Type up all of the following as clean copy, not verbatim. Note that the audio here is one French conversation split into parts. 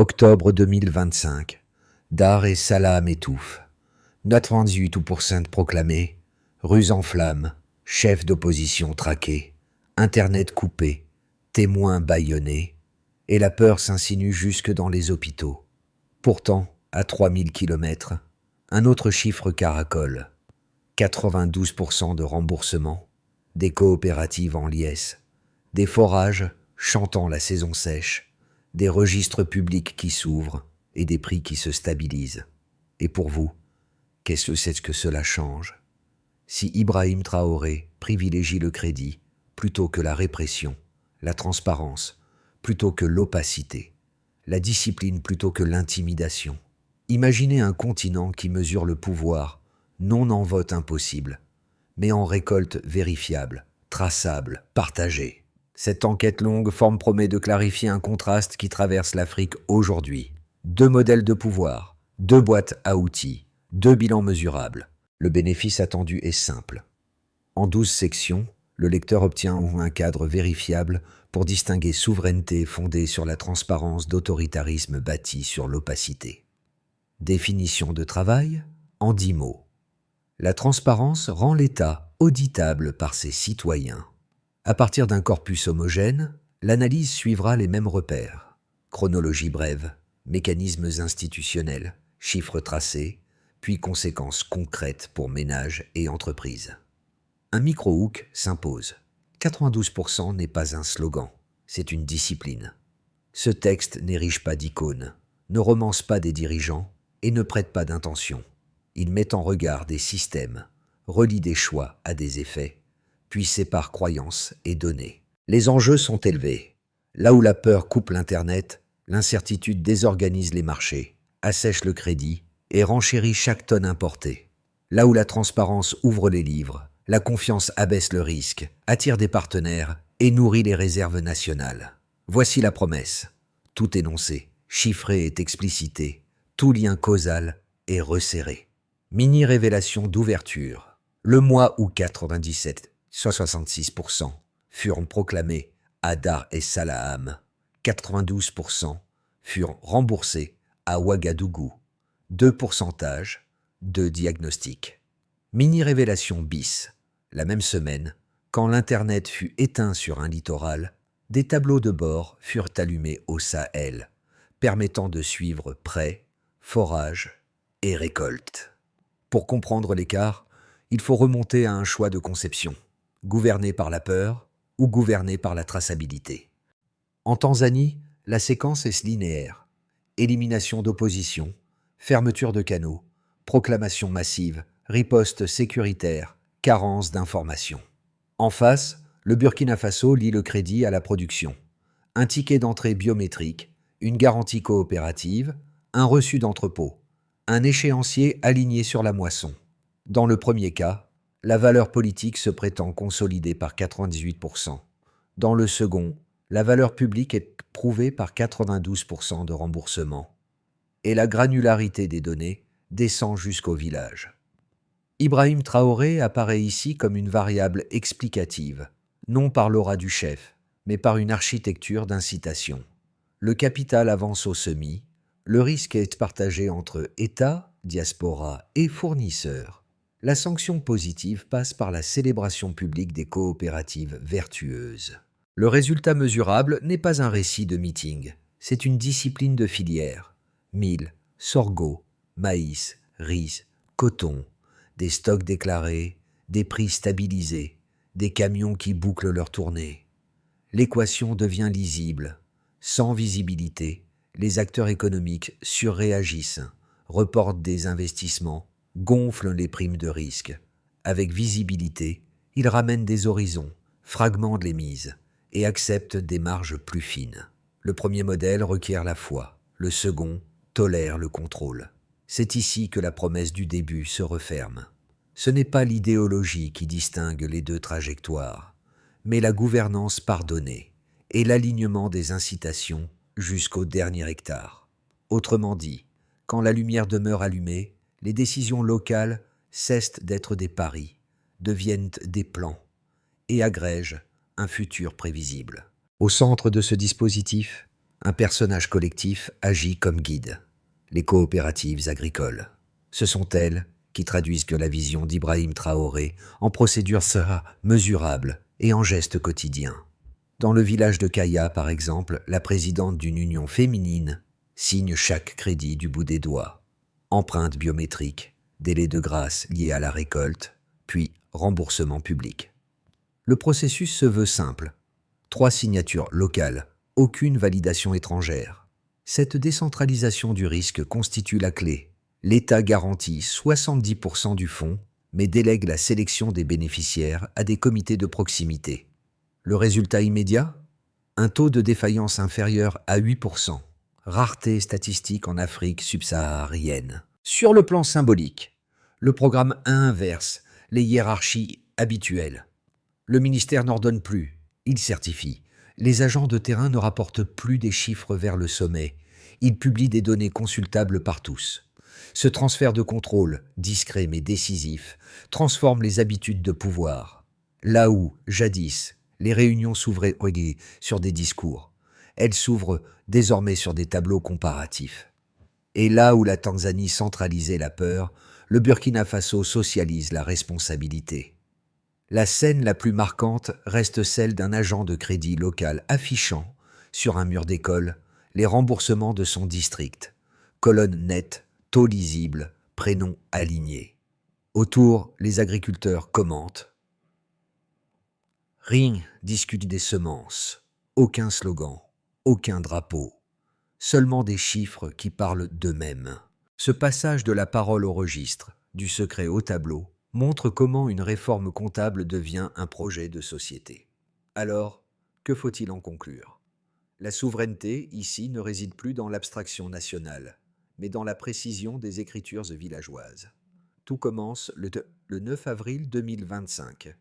Octobre 2025. Dar es Salaam étouffe. 98% proclamé. Rues en flammes. Chef d'opposition traqué. Internet coupé. Témoins bâillonnés. Et la peur s'insinue jusque dans les hôpitaux. Pourtant, à 3000 kilomètres, un autre chiffre caracole. 92% de remboursement. Des coopératives en liesse. Des forages chantant la saison sèche. Des registres publics qui s'ouvrent et des prix qui se stabilisent. Et pour vous, qu'est-ce que c'est que cela change? Si Ibrahim Traoré privilégie le crédit plutôt que la répression, la transparence plutôt que l'opacité, la discipline plutôt que l'intimidation, imaginez un continent qui mesure le pouvoir non en vote impossible, mais en récolte vérifiable, traçable, partagée. Cette enquête longue forme promet de clarifier un contraste qui traverse l'Afrique aujourd'hui. 2 modèles de pouvoir, 2 boîtes à outils, 2 bilans mesurables. Le bénéfice attendu est simple. En 12 sections, le lecteur obtient un cadre vérifiable pour distinguer souveraineté fondée sur la transparence d'autoritarisme bâti sur l'opacité. Définition de travail en 10 mots. La transparence rend l'État auditable par ses citoyens. À partir d'un corpus homogène, l'analyse suivra les mêmes repères. Chronologie brève, mécanismes institutionnels, chiffres tracés, puis conséquences concrètes pour ménages et entreprises. Un micro-hook s'impose. 92% n'est pas un slogan, c'est une discipline. Ce texte n'érige pas d'icônes, ne romance pas des dirigeants et ne prête pas d'intention. Il met en regard des systèmes, relie des choix à des effets, puis sépare croyances et données. Les enjeux sont élevés. Là où la peur coupe l'Internet, l'incertitude désorganise les marchés, assèche le crédit et renchérit chaque tonne importée. Là où la transparence ouvre les livres, la confiance abaisse le risque, attire des partenaires et nourrit les réserves nationales. Voici la promesse. Tout énoncé, chiffré est explicité, tout lien causal est resserré. Mini-révélation d'ouverture. Le mois où 66% furent proclamés à Dar es Salaam, 92% furent remboursés à Ouagadougou. 2%, 2 diagnostics. Mini-révélation bis. La même semaine, quand l'Internet fut éteint sur un littoral, des tableaux de bord furent allumés au Sahel, permettant de suivre prêt, forage et récolte. Pour comprendre l'écart, il faut remonter à un choix de conception. Gouverné par la peur ou gouverné par la traçabilité. En Tanzanie, la séquence est linéaire. Élimination d'opposition, fermeture de canaux, proclamation massive, riposte sécuritaire, carence d'information. En face, le Burkina Faso lie le crédit à la production. Un ticket d'entrée biométrique, une garantie coopérative, un reçu d'entrepôt, un échéancier aligné sur la moisson. Dans le premier cas, la valeur politique se prétend consolidée par 98%. Dans le second, la valeur publique est prouvée par 92% de remboursement. Et la granularité des données descend jusqu'au village. Ibrahim Traoré apparaît ici comme une variable explicative, non par l'aura du chef, mais par une architecture d'incitation. Le capital avance au semis, le risque est partagé entre État, diaspora et fournisseurs. La sanction positive passe par la célébration publique des coopératives vertueuses. Le résultat mesurable n'est pas un récit de meeting, c'est une discipline de filière. Mil, sorgho, maïs, riz, coton, des stocks déclarés, des prix stabilisés, des camions qui bouclent leur tournée. L'équation devient lisible. Sans visibilité, les acteurs économiques surréagissent, reportent des investissements, gonflent les primes de risque. Avec visibilité, ils ramènent des horizons, fragmentent les mises et acceptent des marges plus fines. Le premier modèle requiert la foi, le second tolère le contrôle. C'est ici que la promesse du début se referme. Ce n'est pas l'idéologie qui distingue les deux trajectoires, mais la gouvernance pardonnée et l'alignement des incitations jusqu'au dernier hectare. Autrement dit, quand la lumière demeure allumée, les décisions locales cessent d'être des paris, deviennent des plans et agrègent un futur prévisible. Au centre de ce dispositif, Un personnage collectif agit comme guide. Les coopératives agricoles. Ce sont elles qui traduisent que la vision d'Ibrahim Traoré en procédure sera mesurable et en gestes quotidiens. Dans le village de Kaya, par exemple, la présidente d'une union féminine signe chaque crédit du bout des doigts. Empreinte biométrique, délai de grâce lié à la récolte, puis remboursement public. Le processus se veut simple. 3 signatures locales, aucune validation étrangère. Cette décentralisation du risque constitue la clé. L'État garantit 70% du fonds, mais délègue la sélection des bénéficiaires à des comités de proximité. Le résultat immédiat ? Un taux de défaillance inférieur à 8%. Rareté statistique en Afrique subsaharienne. Sur le plan symbolique, le programme inverse les hiérarchies habituelles. Le ministère n'ordonne plus, il certifie. Les agents de terrain ne rapportent plus des chiffres vers le sommet. Ils publient des données consultables par tous. Ce transfert de contrôle, discret mais décisif, transforme les habitudes de pouvoir. Là où, jadis, les réunions s'ouvraient sur des discours, elles s'ouvrent désormais sur des tableaux comparatifs. Et là où la Tanzanie centralisait la peur, le Burkina Faso socialise la responsabilité. La scène la plus marquante reste celle d'un agent de crédit local affichant, sur un mur d'école, les remboursements de son district. Colonne nette, taux lisible, prénom aligné. Autour, les agriculteurs commentent. Ring discute des semences. Aucun slogan, aucun drapeau. Seulement des chiffres qui parlent d'eux-mêmes. Ce passage de la parole au registre, du secret au tableau, montre comment une réforme comptable devient un projet de société. Alors, que faut-il en conclure ? La souveraineté, ici, ne réside plus dans l'abstraction nationale, mais dans la précision des écritures villageoises. Tout commence le 9 avril 2025.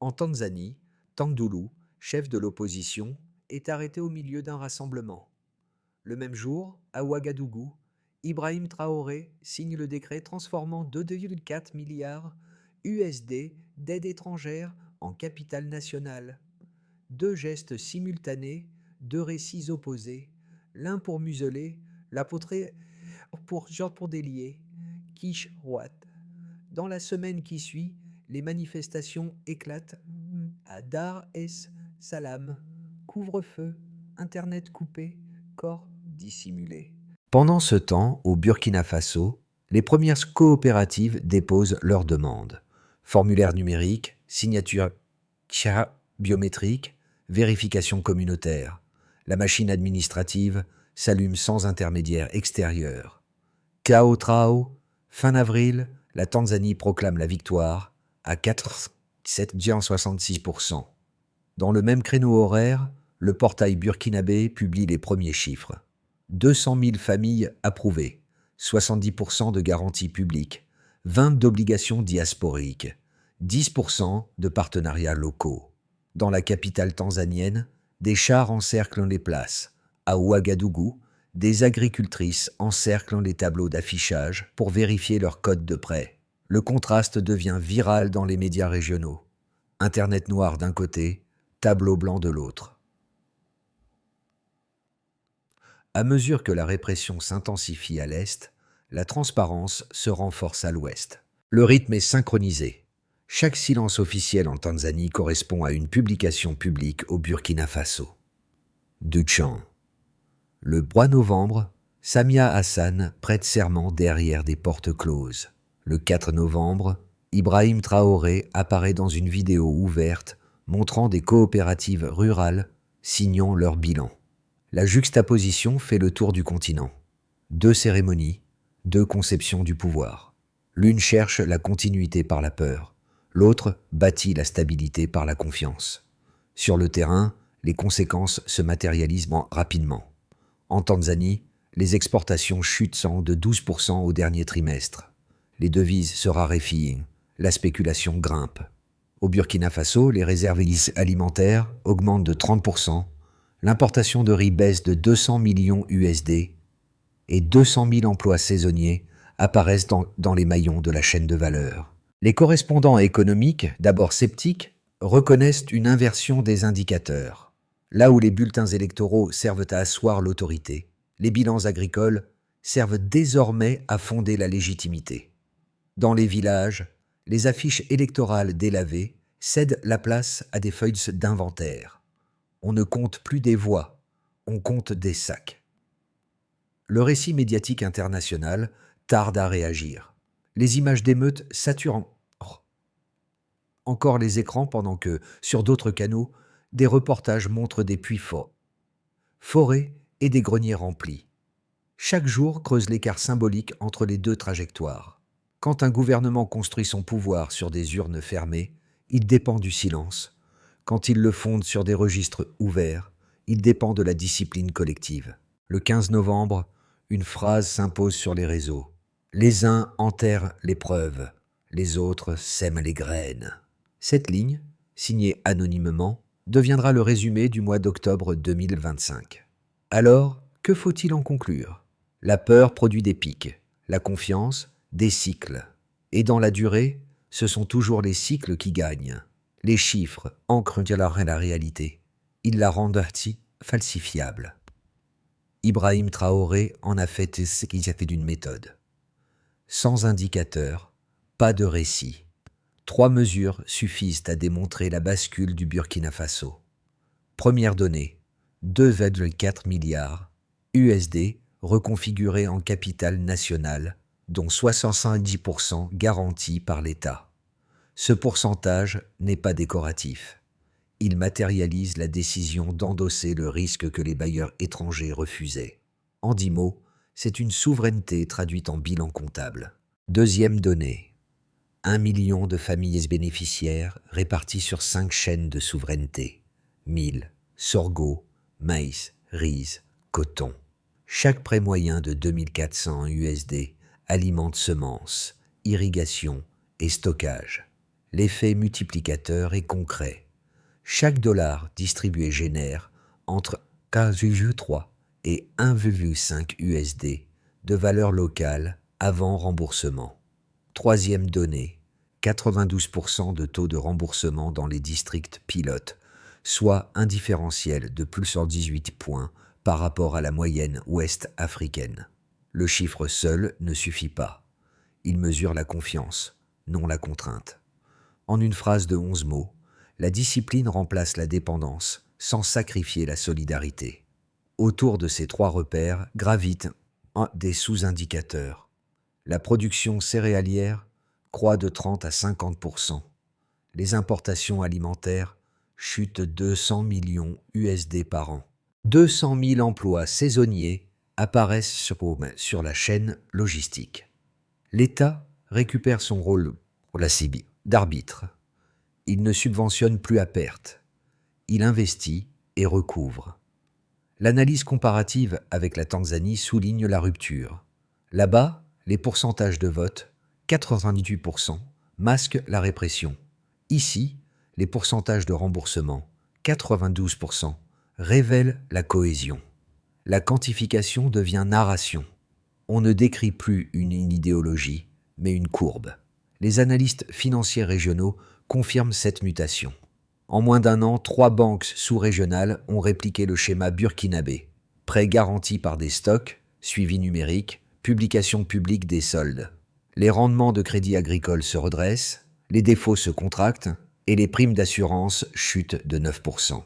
En Tanzanie, Tandulu, chef de l'opposition, est arrêté au milieu d'un rassemblement. Le même jour, à Ouagadougou, Ibrahim Traoré signe le décret transformant 2,4 milliards USD d'aide étrangère en capital national. 2 gestes simultanés, 2 récits opposés, l'un pour museler, l'autre pour délier. Quiche-Roat. Dans la semaine qui suit, les manifestations éclatent à Dar es Salaam. Couvre-feu, internet coupé, corps dissimulé. Pendant ce temps, au Burkina Faso, les premières coopératives déposent leurs demandes. Formulaire numérique, signature biométrique, vérification communautaire. La machine administrative s'allume sans intermédiaire extérieur. Cao Trao, fin avril, la Tanzanie proclame la victoire à 4,66%. Dans le même créneau horaire, le portail burkinabé publie les premiers chiffres. 200 000 familles approuvées, 70% de garanties publiques, 20 d'obligations diasporiques, 10% de partenariats locaux. Dans la capitale tanzanienne, des chars encerclent les places. À Ouagadougou, des agricultrices encerclent les tableaux d'affichage pour vérifier leur code de prêt. Le contraste devient viral dans les médias régionaux. Internet noir d'un côté, tableau blanc de l'autre. À mesure que la répression s'intensifie à l'Est, la transparence se renforce à l'Ouest. Le rythme est synchronisé. Chaque silence officiel en Tanzanie correspond à une publication publique au Burkina Faso. Duchamp. Le 3 novembre, Samia Hassan prête serment derrière des portes closes. Le 4 novembre, Ibrahim Traoré apparaît dans une vidéo ouverte montrant des coopératives rurales signant leur bilan. La juxtaposition fait le tour du continent. 2 cérémonies, 2 conceptions du pouvoir. L'une cherche la continuité par la peur, l'autre bâtit la stabilité par la confiance. Sur le terrain, les conséquences se matérialisent rapidement. En Tanzanie, les exportations chutent de 12% au dernier trimestre. Les devises se raréfient, la spéculation grimpe. Au Burkina Faso, les réserves alimentaires augmentent de 30%, l'importation de riz baisse de 200 millions USD et 200 000 emplois saisonniers apparaissent dans les maillons de la chaîne de valeur. Les correspondants économiques, d'abord sceptiques, reconnaissent une inversion des indicateurs. Là où les bulletins électoraux servent à asseoir l'autorité, les bilans agricoles servent désormais à fonder la légitimité. Dans les villages, les affiches électorales délavées cèdent la place à des feuilles d'inventaire. On ne compte plus des voix, on compte des sacs. Le récit médiatique international tarde à réagir. Les images d'émeutes saturent encore les écrans pendant que, sur d'autres canaux, des reportages montrent des puits forés et des greniers remplis. Chaque jour creuse l'écart symbolique entre les deux trajectoires. Quand un gouvernement construit son pouvoir sur des urnes fermées, il dépend du silence. Quand il le fonde sur des registres ouverts, il dépend de la discipline collective. Le 15 novembre, une phrase s'impose sur les réseaux. Les uns enterrent les preuves, les autres sèment les graines. Cette ligne, signée anonymement, deviendra le résumé du mois d'octobre 2025. Alors, que faut-il en conclure ? La peur produit des pics, la confiance, des cycles. Et dans la durée, ce sont toujours les cycles qui gagnent. Les chiffres ancrent la réalité. Ils la rendent falsifiable. Ibrahim Traoré en a fait ce qu'il a fait d'une méthode. Sans indicateur, pas de récit. 3 mesures suffisent à démontrer la bascule du Burkina Faso. Première donnée, 2,4 milliards USD reconfigurés en capital national, dont 70% garantis par l'État. Ce pourcentage n'est pas décoratif. Il matérialise la décision d'endosser le risque que les bailleurs étrangers refusaient. En 10 mots, c'est une souveraineté traduite en bilan comptable. Deuxième donnée, 1 million de familles bénéficiaires réparties sur 5 chaînes de souveraineté. Mil, sorgho, maïs, riz, coton. Chaque prêt moyen de 2400 USD alimente semences, irrigation et stockage. L'effet multiplicateur est concret. Chaque dollar distribué génère entre 4,3 et 1,5 USD de valeur locale avant remboursement. Troisième donnée, 92% de taux de remboursement dans les districts pilotes, soit un différentiel de plus 118 points par rapport à la moyenne ouest africaine. Le chiffre seul ne suffit pas. Il mesure la confiance, non la contrainte. En une phrase de 11 mots, la discipline remplace la dépendance sans sacrifier la solidarité. Autour de ces 3 repères gravitent des sous-indicateurs. La production céréalière croît de 30 à 50%. Les importations alimentaires chutent 200 millions USD par an. 200 000 emplois saisonniers apparaissent sur la chaîne logistique. L'État récupère son rôle d'arbitre. Il ne subventionne plus à perte. Il investit et recouvre. L'analyse comparative avec la Tanzanie souligne la rupture. Là-bas, les pourcentages de vote, 98%, masquent la répression. Ici, les pourcentages de remboursement, 92%, révèlent la cohésion. La quantification devient narration. On ne décrit plus une idéologie, mais une courbe. Les analystes financiers régionaux confirment cette mutation. En moins d'1 an, 3 banques sous-régionales ont répliqué le schéma burkinabé. Prêts garantis par des stocks, suivi numérique, publication publique des soldes. Les rendements de crédit agricole se redressent, les défauts se contractent et les primes d'assurance chutent de 9%.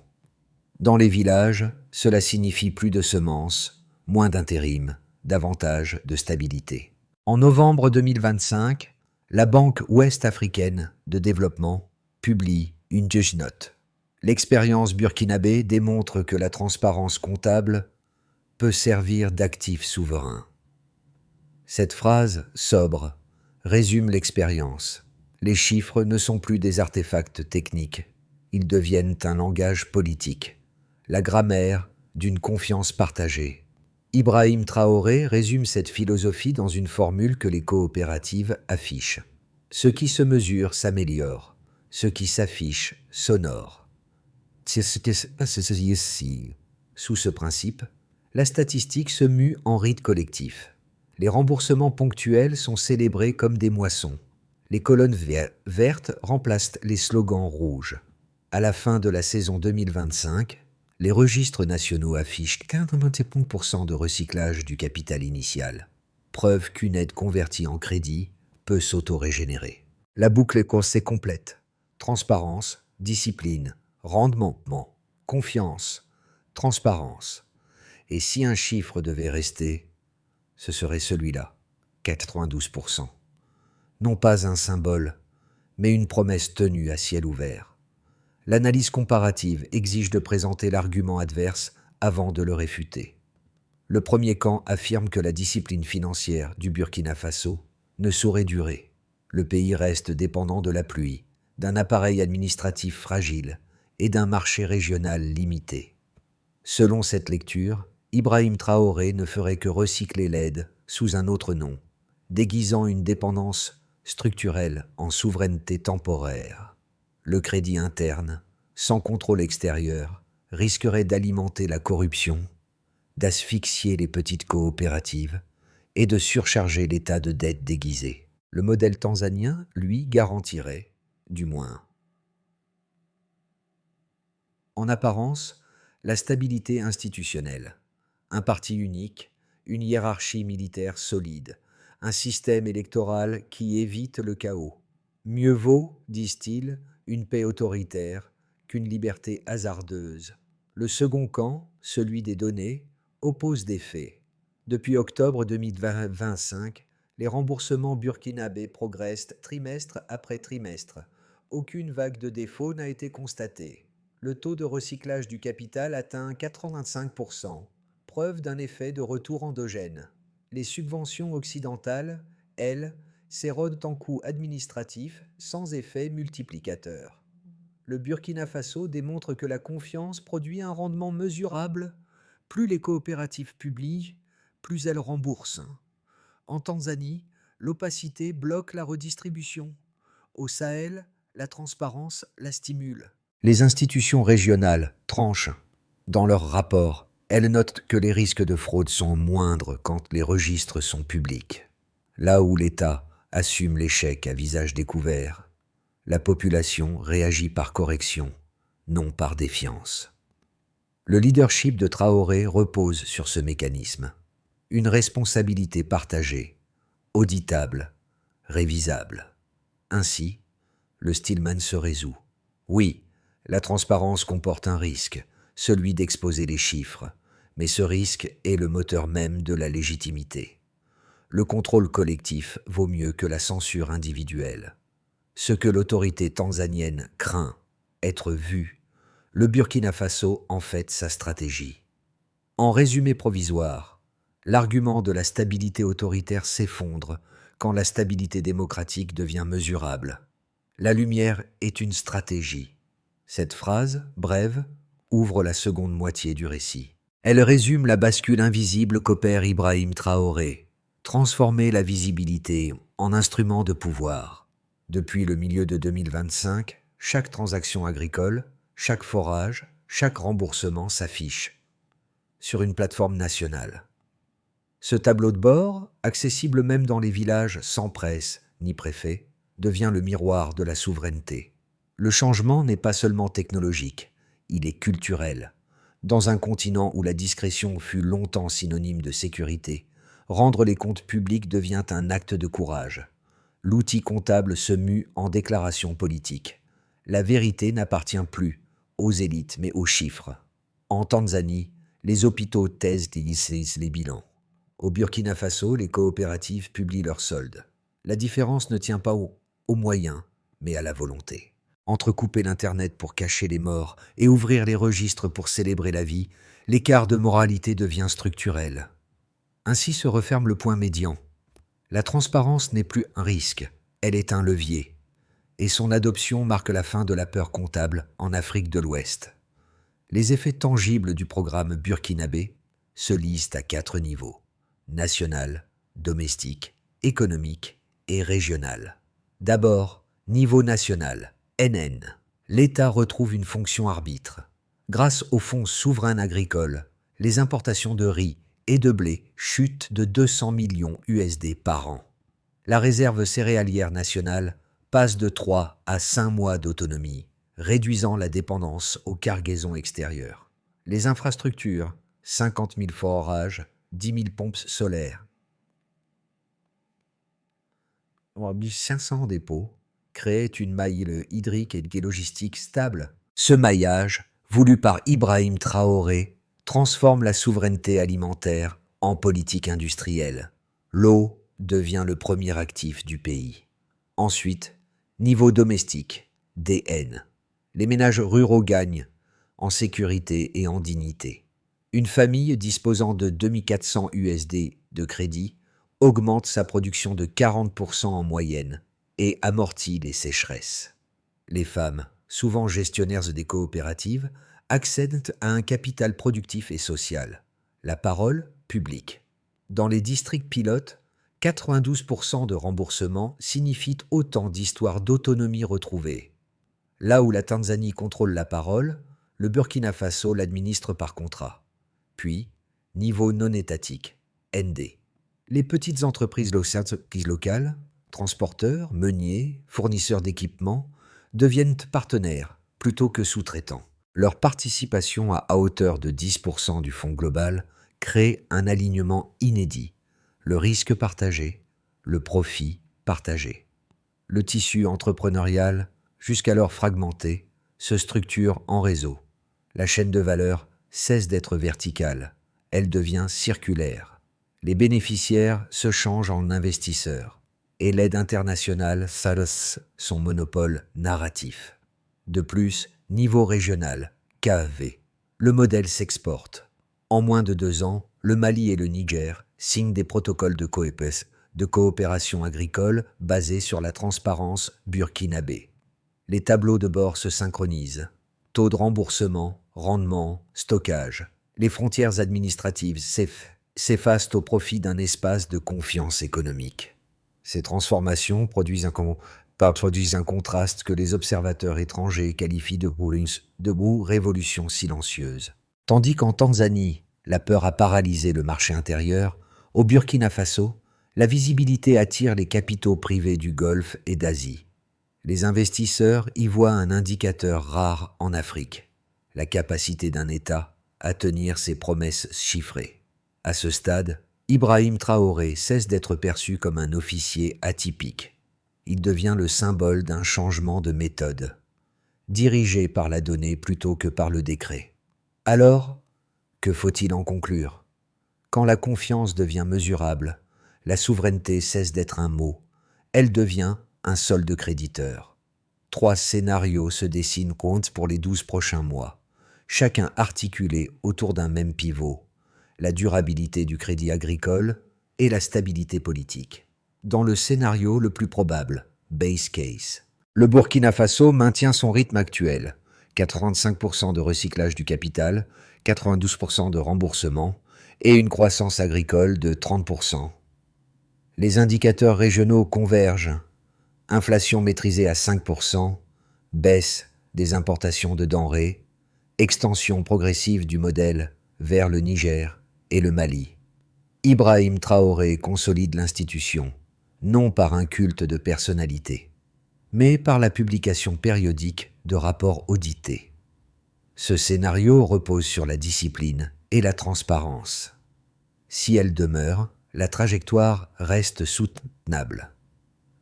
Dans les villages, cela signifie plus de semences, moins d'intérim, davantage de stabilité. En novembre 2025, la Banque ouest-africaine de développement publie une judge note. L'expérience burkinabé démontre que la transparence comptable peut servir d'actif souverain. Cette phrase sobre résume l'expérience. Les chiffres ne sont plus des artefacts techniques, ils deviennent un langage politique, la grammaire d'une confiance partagée. Ibrahim Traoré résume cette philosophie dans une formule que les coopératives affichent. Ce qui se mesure s'améliore, ce qui s'affiche s'honore. Sous ce principe, la statistique se mue en rite collectif. Les remboursements ponctuels sont célébrés comme des moissons. Les colonnes vertes remplacent les slogans rouges. À la fin de la saison 2025, Les registres nationaux affichent 95% de recyclage du capital initial, preuve qu'une aide convertie en crédit peut s'auto-régénérer. La boucle est complète. Transparence, discipline, rendement, confiance, transparence. Et si un chiffre devait rester, ce serait celui-là, 92%. Non pas un symbole, mais une promesse tenue à ciel ouvert. L'analyse comparative exige de présenter l'argument adverse avant de le réfuter. Le premier camp affirme que la discipline financière du Burkina Faso ne saurait durer. Le pays reste dépendant de la pluie, d'un appareil administratif fragile et d'un marché régional limité. Selon cette lecture, Ibrahim Traoré ne ferait que recycler l'aide sous un autre nom, déguisant une dépendance structurelle en souveraineté temporaire. Le crédit interne, sans contrôle extérieur, risquerait d'alimenter la corruption, d'asphyxier les petites coopératives et de surcharger l'État de dettes déguisées. Le modèle tanzanien, lui, garantirait, du moins, en apparence, la stabilité institutionnelle, un parti unique, une hiérarchie militaire solide, un système électoral qui évite le chaos. Mieux vaut, disent-ils, une paix autoritaire qu'une liberté hasardeuse. Le second camp, celui des données, oppose des faits. Depuis octobre 2025, les remboursements burkinabés progressent trimestre après trimestre. Aucune vague de défaut n'a été constatée. Le taux de recyclage du capital atteint 85%, preuve d'un effet de retour endogène. Les subventions occidentales, elles, s'érodent en coûts administratifs sans effet multiplicateur. Le Burkina Faso démontre que la confiance produit un rendement mesurable. Plus les coopératives publient, plus elles remboursent. En Tanzanie, l'opacité bloque la redistribution. Au Sahel, la transparence la stimule. Les institutions régionales tranchent. Dans leurs rapports, elles notent que les risques de fraude sont moindres quand les registres sont publics. Là où l'État assume l'échec à visage découvert, la population réagit par correction, non par défiance. Le leadership de Traoré repose sur ce mécanisme. Une responsabilité partagée, auditable, révisable. Ainsi, le Stillman se résout. Oui, la transparence comporte un risque, celui d'exposer les chiffres, mais ce risque est le moteur même de la légitimité. Le contrôle collectif vaut mieux que la censure individuelle. Ce que l'autorité tanzanienne craint, être vue, le Burkina Faso en fait sa stratégie. En résumé provisoire, l'argument de la stabilité autoritaire s'effondre quand la stabilité démocratique devient mesurable. La lumière est une stratégie. Cette phrase, brève, ouvre la seconde moitié du récit. Elle résume la bascule invisible qu'opère Ibrahim Traoré, transformer la visibilité en instrument de pouvoir. Depuis le milieu de 2025, chaque transaction agricole, chaque forage, chaque remboursement s'affiche sur une plateforme nationale. Ce tableau de bord, accessible même dans les villages sans presse ni préfet, devient le miroir de la souveraineté. Le changement n'est pas seulement technologique, il est culturel. Dans un continent où la discrétion fut longtemps synonyme de sécurité, rendre les comptes publics devient un acte de courage. L'outil comptable se mue en déclaration politique. La vérité n'appartient plus aux élites mais aux chiffres. En Tanzanie, les hôpitaux taisent les bilans. Au Burkina Faso, les coopératives publient leurs soldes. La différence ne tient pas aux moyens, mais à la volonté. Entrecouper l'Internet pour cacher les morts et ouvrir les registres pour célébrer la vie, l'écart de moralité devient structurel. Ainsi se referme le point médian. La transparence n'est plus un risque, elle est un levier. Et son adoption marque la fin de la peur comptable en Afrique de l'Ouest. Les effets tangibles du programme burkinabé se lisent à 4 niveaux: national, domestique, économique et régional. D'abord, niveau national, NN. L'État retrouve une fonction arbitre. Grâce aux fonds souverains agricoles, les importations de riz et de blé chutent de 200 millions USD par an. La réserve céréalière nationale passe de 3 à 5 mois d'autonomie, réduisant la dépendance aux cargaisons extérieures. Les infrastructures, 50 000 forages, 10 000 pompes solaires. On a mis 500 dépôts, créait une maille hydrique et logistique stable. Ce maillage, voulu par Ibrahim Traoré, transforme la souveraineté alimentaire en politique industrielle. L'eau devient le premier actif du pays. Ensuite, niveau domestique, DN. Les ménages ruraux gagnent en sécurité et en dignité. Une famille disposant de 2400 USD de crédit augmente sa production de 40% en moyenne et amortit les sécheresses. Les femmes, souvent gestionnaires des coopératives, accèdent à un capital productif et social, la parole publique. Dans les districts pilotes, 92% de remboursement signifient autant d'histoires d'autonomie retrouvées. Là où la Tanzanie contrôle la parole, le Burkina Faso l'administre par contrat. Puis, niveau non étatique, ND. Les petites entreprises locales, transporteurs, meuniers, fournisseurs d'équipements, deviennent partenaires plutôt que sous-traitants. Leur participation à hauteur de 10% du fonds global crée un alignement inédit, le risque partagé, le profit partagé. Le tissu entrepreneurial, jusqu'alors fragmenté, se structure en réseau. La chaîne de valeur cesse d'être verticale, elle devient circulaire. Les bénéficiaires se changent en investisseurs et l'aide internationale s'adosse son monopole narratif. De plus, niveau régional, KAV, le modèle s'exporte. En moins de 2 ans, le Mali et le Niger signent des protocoles de coopération agricole basés sur la transparence burkinabé. Les tableaux de bord se synchronisent. Taux de remboursement, rendement, stockage. Les frontières administratives s'effacent au profit d'un espace de confiance économique. Ces transformations produisent un contraste que les observateurs étrangers qualifient de révolution silencieuse. Tandis qu'en Tanzanie, la peur a paralysé le marché intérieur, au Burkina Faso, la visibilité attire les capitaux privés du Golfe et d'Asie. Les investisseurs y voient un indicateur rare en Afrique, la capacité d'un État à tenir ses promesses chiffrées. À ce stade, Ibrahim Traoré cesse d'être perçu comme un officier atypique. Il devient le symbole d'un changement de méthode, dirigé par la donnée plutôt que par le décret. Alors, que faut-il en conclure? Quand la confiance devient mesurable, la souveraineté cesse d'être un mot, elle devient un solde créditeur. 3 scénarios se dessinent pour les 12 prochains mois, chacun articulé autour d'un même pivot, la durabilité du crédit agricole et la stabilité politique. Dans le scénario le plus probable, base case, le Burkina Faso maintient son rythme actuel, 85% de recyclage du capital, 92% de remboursement et une croissance agricole de 30%. Les indicateurs régionaux convergent. Inflation maîtrisée à 5%, baisse des importations de denrées, extension progressive du modèle vers le Niger et le Mali. Ibrahim Traoré consolide l'institution, non par un culte de personnalité, mais par la publication périodique de rapports audités. Ce scénario repose sur la discipline et la transparence. Si elle demeure, la trajectoire reste soutenable.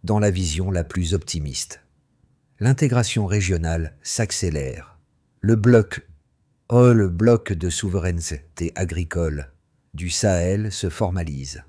Dans la vision la plus optimiste, l'intégration régionale s'accélère. Le bloc de souveraineté agricole du Sahel se formalise.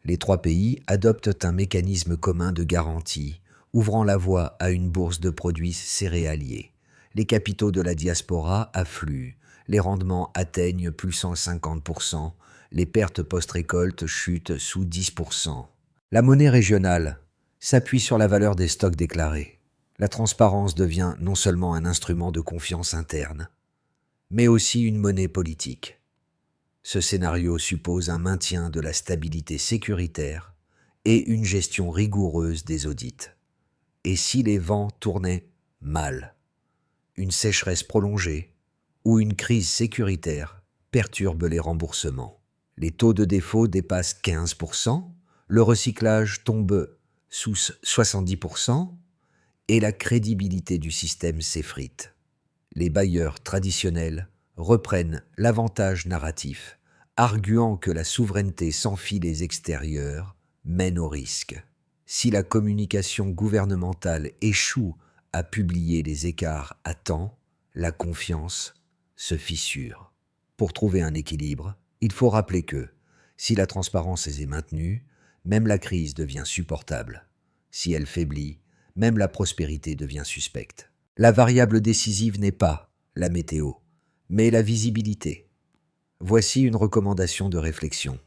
Les 3 pays adoptent un mécanisme commun de garantie, ouvrant la voie à une bourse de produits céréaliers. Les capitaux de la diaspora affluent, les rendements atteignent plus 150%, les pertes post-récolte chutent sous 10%. La monnaie régionale s'appuie sur la valeur des stocks déclarés. La transparence devient non seulement un instrument de confiance interne, mais aussi une monnaie politique. Ce scénario suppose un maintien de la stabilité sécuritaire et une gestion rigoureuse des audits. Et si les vents tournaient mal, une sécheresse prolongée ou une crise sécuritaire perturbe les remboursements. Les taux de défaut dépassent 15%, le recyclage tombe sous 70% et la crédibilité du système s'effrite. Les bailleurs traditionnels reprennent l'avantage narratif, arguant que la souveraineté sans filets extérieurs mène au risque. Si la communication gouvernementale échoue à publier les écarts à temps, la confiance se fissure. Pour trouver un équilibre, il faut rappeler que, si la transparence est maintenue, même la crise devient supportable. Si elle faiblit, même la prospérité devient suspecte. La variable décisive n'est pas la météo, mais la visibilité. Voici une recommandation de réflexion.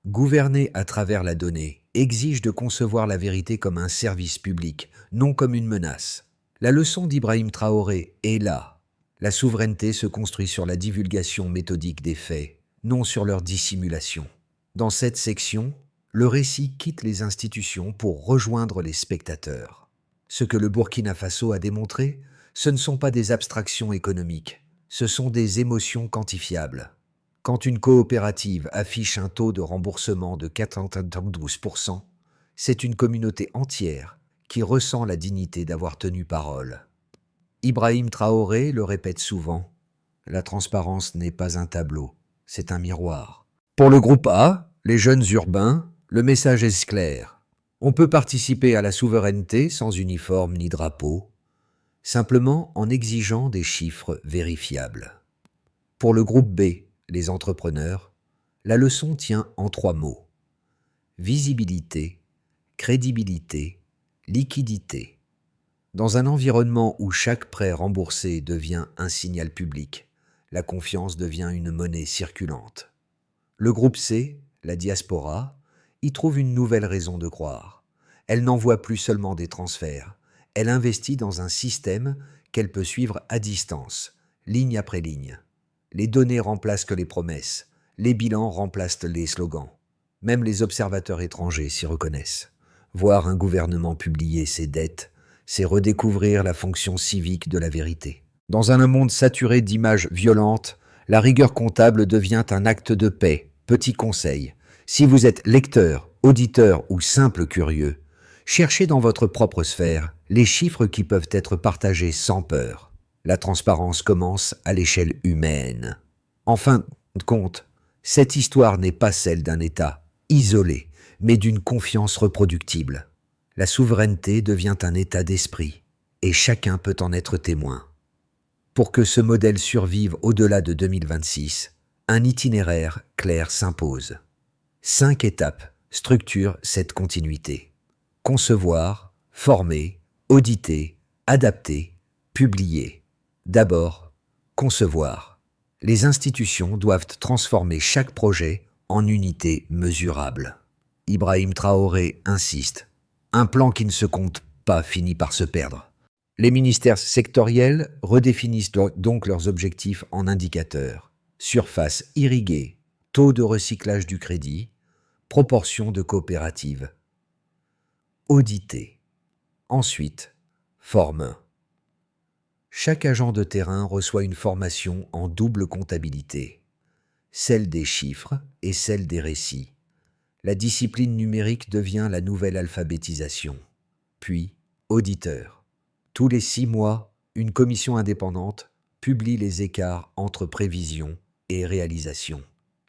Gouverner à travers la donnée exige de concevoir la vérité comme un service public, non comme une menace. La leçon d'Ibrahim Traoré est là. La souveraineté se construit sur la divulgation méthodique des faits, non sur leur dissimulation. Dans cette section, le récit quitte les institutions pour rejoindre les spectateurs. Ce que le Burkina Faso a démontré, ce ne sont pas des abstractions économiques, ce sont des émotions quantifiables. Quand une coopérative affiche un taux de remboursement de 92%, c'est une communauté entière qui ressent la dignité d'avoir tenu parole. Ibrahim Traoré le répète souvent, la transparence n'est pas un tableau, c'est un miroir. Pour le groupe A, les jeunes urbains, le message est clair. On peut participer à la souveraineté sans uniforme ni drapeau, simplement en exigeant des chiffres vérifiables. Pour le groupe B, les entrepreneurs, la leçon tient en 3 mots. Visibilité, crédibilité, liquidité. Dans un environnement où chaque prêt remboursé devient un signal public, la confiance devient une monnaie circulante. Le groupe C, la diaspora, y trouve une nouvelle raison de croire. Elle n'envoie plus seulement des transferts, elle investit dans un système qu'elle peut suivre à distance, ligne après ligne. Les données remplacent que les promesses, les bilans remplacent les slogans. Même les observateurs étrangers s'y reconnaissent. Voir un gouvernement publier ses dettes, c'est redécouvrir la fonction civique de la vérité. Dans un monde saturé d'images violentes, la rigueur comptable devient un acte de paix. Petit conseil, si vous êtes lecteur, auditeur ou simple curieux, cherchez dans votre propre sphère les chiffres qui peuvent être partagés sans peur. La transparence commence à l'échelle humaine. En fin de compte, cette histoire n'est pas celle d'un État isolé, mais d'une confiance reproductible. La souveraineté devient un état d'esprit, et chacun peut en être témoin. Pour que ce modèle survive au-delà de 2026, un itinéraire clair s'impose. 5 étapes structurent cette continuité. Concevoir, former, auditer, adapter, publier. D'abord, concevoir. Les institutions doivent transformer chaque projet en unité mesurable. Ibrahim Traoré insiste. Un plan qui ne se compte pas finit par se perdre. Les ministères sectoriels redéfinissent donc leurs objectifs en indicateurs. Surface irriguée, taux de recyclage du crédit, proportion de coopératives. Auditer. Ensuite, forme. Chaque agent de terrain reçoit une formation en double comptabilité, celle des chiffres et celle des récits. La discipline numérique devient la nouvelle alphabétisation. Puis, auditeur. Tous les 6 mois, une commission indépendante publie les écarts entre prévision et réalisation.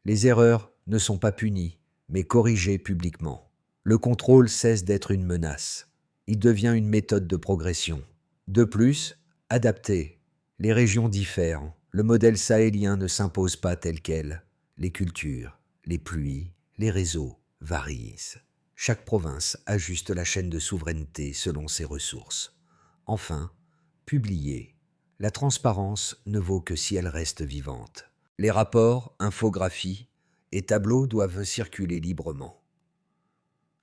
Les erreurs ne sont pas punies, mais corrigées publiquement. Le contrôle cesse d'être une menace. Il devient une méthode de progression. De plus, adapté. Les régions diffèrent. Le modèle sahélien ne s'impose pas tel quel. Les cultures, les pluies, les réseaux varient. Chaque province ajuste la chaîne de souveraineté selon ses ressources. Enfin, publier. La transparence ne vaut que si elle reste vivante. Les rapports, infographies et tableaux doivent circuler librement.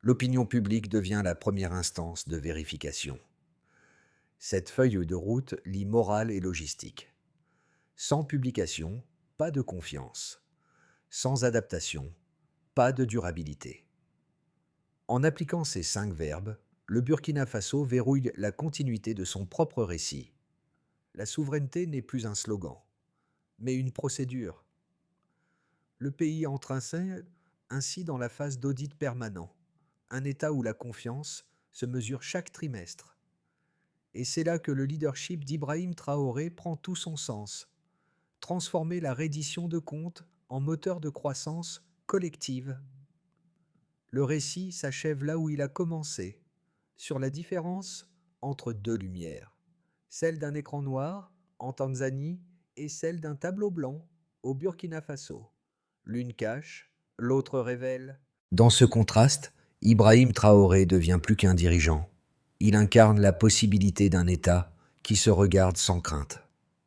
L'opinion publique devient la première instance de vérification. Cette feuille de route lie morale et logistique. Sans publication, pas de confiance. Sans adaptation, pas de durabilité. En appliquant ces 5 verbes, le Burkina Faso verrouille la continuité de son propre récit. La souveraineté n'est plus un slogan, mais une procédure. Le pays entre ainsi dans la phase d'audit permanent, un état où la confiance se mesure chaque trimestre. Et c'est là que le leadership d'Ibrahim Traoré prend tout son sens. transformer la reddition de comptes en moteur de croissance collective. Le récit s'achève là où il a commencé, sur la différence entre deux lumières, celle d'un écran noir en Tanzanie et celle d'un tableau blanc au Burkina Faso. L'une cache, l'autre révèle. Dans ce contraste, Ibrahim Traoré devient plus qu'un dirigeant. Il incarne la possibilité d'un État qui se regarde sans crainte.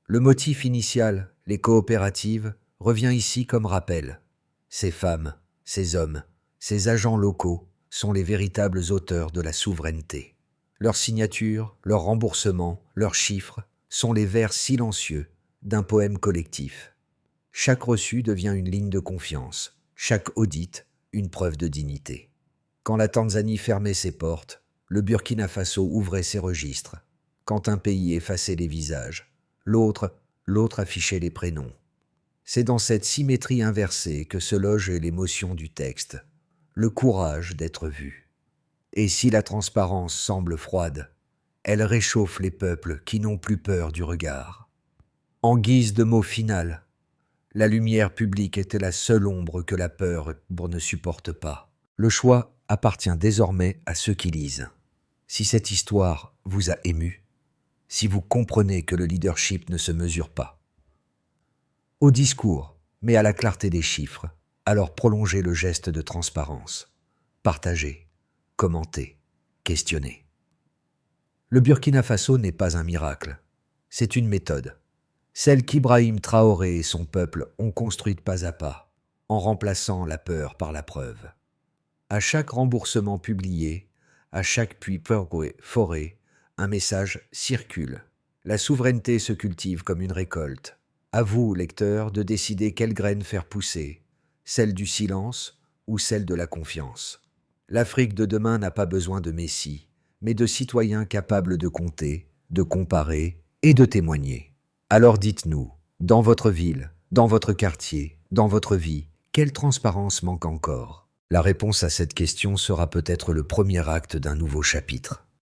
Le motif initial, les coopératives, revient ici comme rappel. Ces femmes, ces hommes, ces agents locaux sont les véritables auteurs de la souveraineté. Leurs signatures, leurs remboursements, leurs chiffres sont les vers silencieux d'un poème collectif. Chaque reçu devient une ligne de confiance, chaque audit une preuve de dignité. Quand la Tanzanie fermait ses portes, le Burkina Faso ouvrait ses registres. Quand un pays effaçait les visages, l'autre affichait les prénoms. C'est dans cette symétrie inversée que se loge l'émotion du texte, le courage d'être vu. Et si la transparence semble froide, elle réchauffe les peuples qui n'ont plus peur du regard. En guise de mot final, la lumière publique était la seule ombre que la peur ne supporte pas. Le choix appartient désormais à ceux qui lisent. Si cette histoire vous a ému, si vous comprenez que le leadership ne se mesure pas au discours, mais à la clarté des chiffres, alors prolongez le geste de transparence. Partagez, commentez, questionnez. Le Burkina Faso n'est pas un miracle, c'est une méthode. Celle qu'Ibrahim Traoré et son peuple ont construite pas à pas, en remplaçant la peur par la preuve. À chaque remboursement publié, à chaque puits foré, un message circule. La souveraineté se cultive comme une récolte. À vous, lecteurs, de décider quelle graine faire pousser, celle du silence ou celle de la confiance. L'Afrique de demain n'a pas besoin de messies, mais de citoyens capables de compter, de comparer et de témoigner. Alors dites-nous, dans votre ville, dans votre quartier, dans votre vie, quelle transparence manque encore ? La réponse à cette question sera peut-être le premier acte d'un nouveau chapitre.